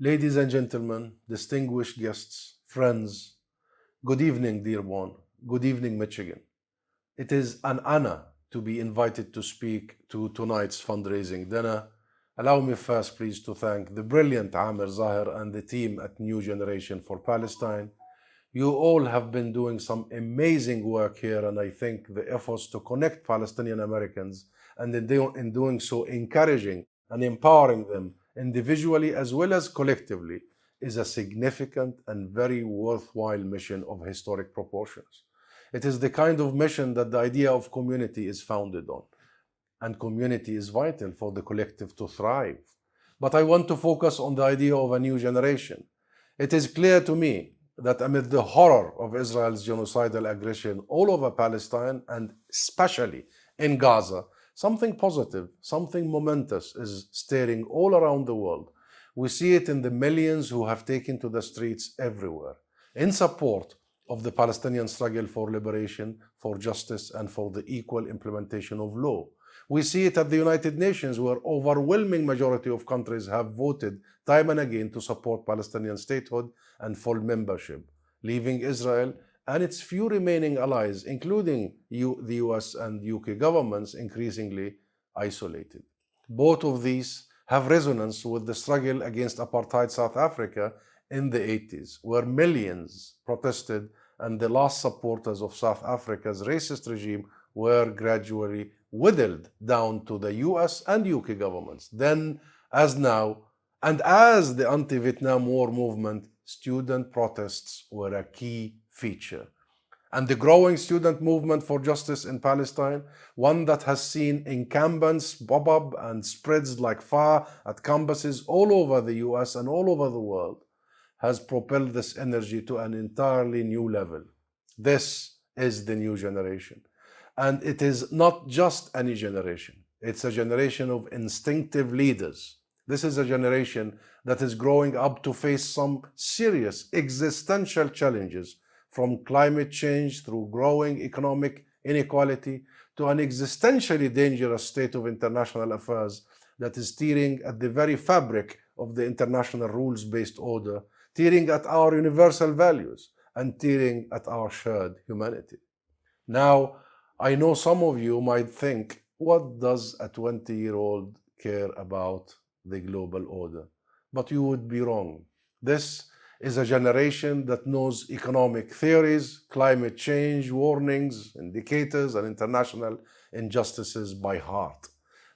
Ladies and gentlemen, distinguished guests, friends, good evening, Dearborn. Good evening, Michigan. It is an honor to be invited to speak to tonight's fundraising dinner. Allow me first, please, to thank the brilliant Amir Zahir and the team at New Generation for Palestine. You all have been doing some amazing work here, and I think the efforts to connect Palestinian Americans and in doing so, encouraging and empowering them individually as well as collectively is a significant and very worthwhile mission of historic proportions. It is the kind of mission that the idea of community is founded on, and community is vital for the collective to thrive. But I want to focus on the idea of a new generation. It is clear to me that amid the horror of Israel's genocidal aggression all over Palestine and especially in Gaza, something positive, something momentous is stirring all around the world. We see it in the millions who have taken to the streets everywhere in support of the Palestinian struggle for liberation, for justice, and for the equal implementation of law. We see it at the United Nations, where overwhelming majority of countries have voted time and again to support Palestinian statehood and full membership, leaving Israel and its few remaining allies, including the US and UK governments, increasingly isolated. Both of these have resonance with the struggle against apartheid South Africa in the 80s, where millions protested and the last supporters of South Africa's racist regime were gradually whittled down to the US and UK governments. Then, as now, and as the anti-Vietnam War movement, student protests were a key feature. And the growing student movement for justice in Palestine, one that has seen incumbents bob up and spreads like fire at campuses all over the US and all over the world, has propelled this energy to an entirely new level. This is the new generation. And it is not just any generation. It's a generation of instinctive leaders. This is a generation that is growing up to face some serious existential challenges, from climate change through growing economic inequality to an existentially dangerous state of international affairs that is tearing at the very fabric of the international rules-based order, tearing at our universal values, and tearing at our shared humanity. Now, I know some of you might think, what does a 20-year-old care about the global order? But you would be wrong. This is a generation that knows economic theories, climate change warnings, indicators, and international injustices by heart.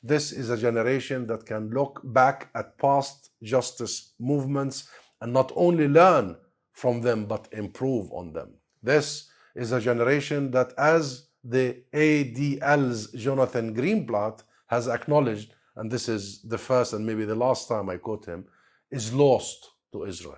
This is a generation that can look back at past justice movements and not only learn from them, but improve on them. This is a generation that, as the ADL's Jonathan Greenblatt has acknowledged, and this is the first and maybe the last time I quote him, is lost to Israel,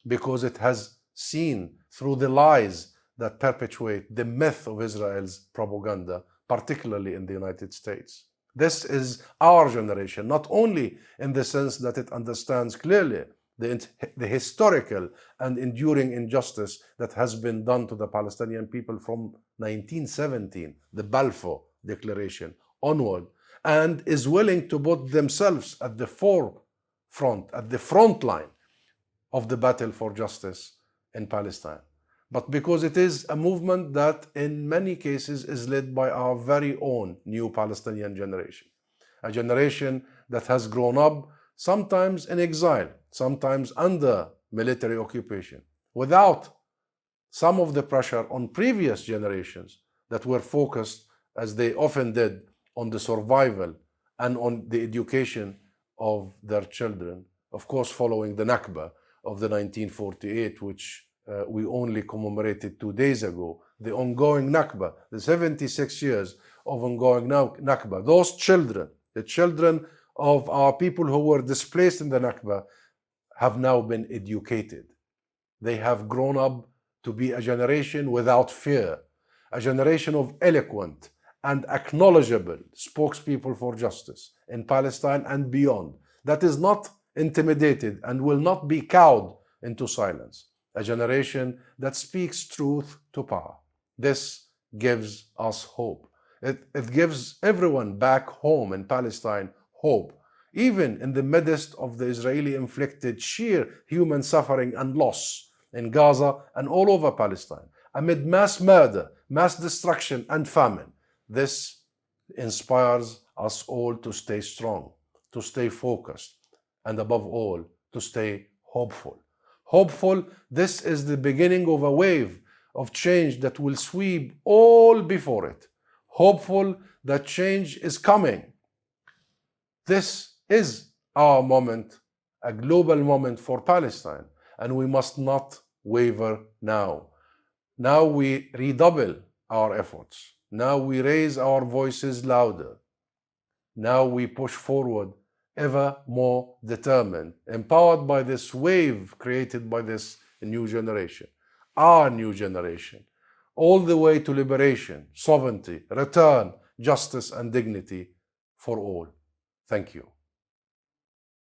because it has seen through the lies that perpetuate the myth of Israel's propaganda, particularly in the United States. This is our generation, not only in the sense that it understands clearly the historical and enduring injustice that has been done to the Palestinian people from 1917, the Balfour Declaration, onward, and is willing to put themselves at the forefront, at the front line of the battle for justice in Palestine. But because it is a movement that in many cases is led by our very own new Palestinian generation, a generation that has grown up sometimes in exile, sometimes under military occupation, without some of the pressure on previous generations that were focused, as they often did, on the survival and on the education of their children, of course following the Nakba of the 1948, which we only commemorated 2 days ago, the ongoing Nakba, the 76 years of ongoing Nakba. Those children, the children of our people who were displaced in the Nakba, have now been educated. They have grown up to be a generation without fear, a generation of eloquent and acknowledgeable spokespeople for justice in Palestine and beyond, that is not intimidated and will not be cowed into silence, a generation that speaks truth to power. This gives us hope. It gives everyone back home in Palestine hope. even in the midst of the Israeli-inflicted sheer human suffering and loss in Gaza and all over Palestine, amid mass murder, mass destruction, and famine. This inspires us all to stay strong, to stay focused, and above all, to stay hopeful. Hopeful, this is the beginning of a wave of change that will sweep all before it. Hopeful that change is coming. This is our moment, a global moment for Palestine, and we must not waver now. Now we redouble our efforts. Now we raise our voices louder. Now we push forward ever more determined, empowered by this wave created by this new generation, our new generation, all the way to liberation, sovereignty, return, justice, and dignity for all. Thank you.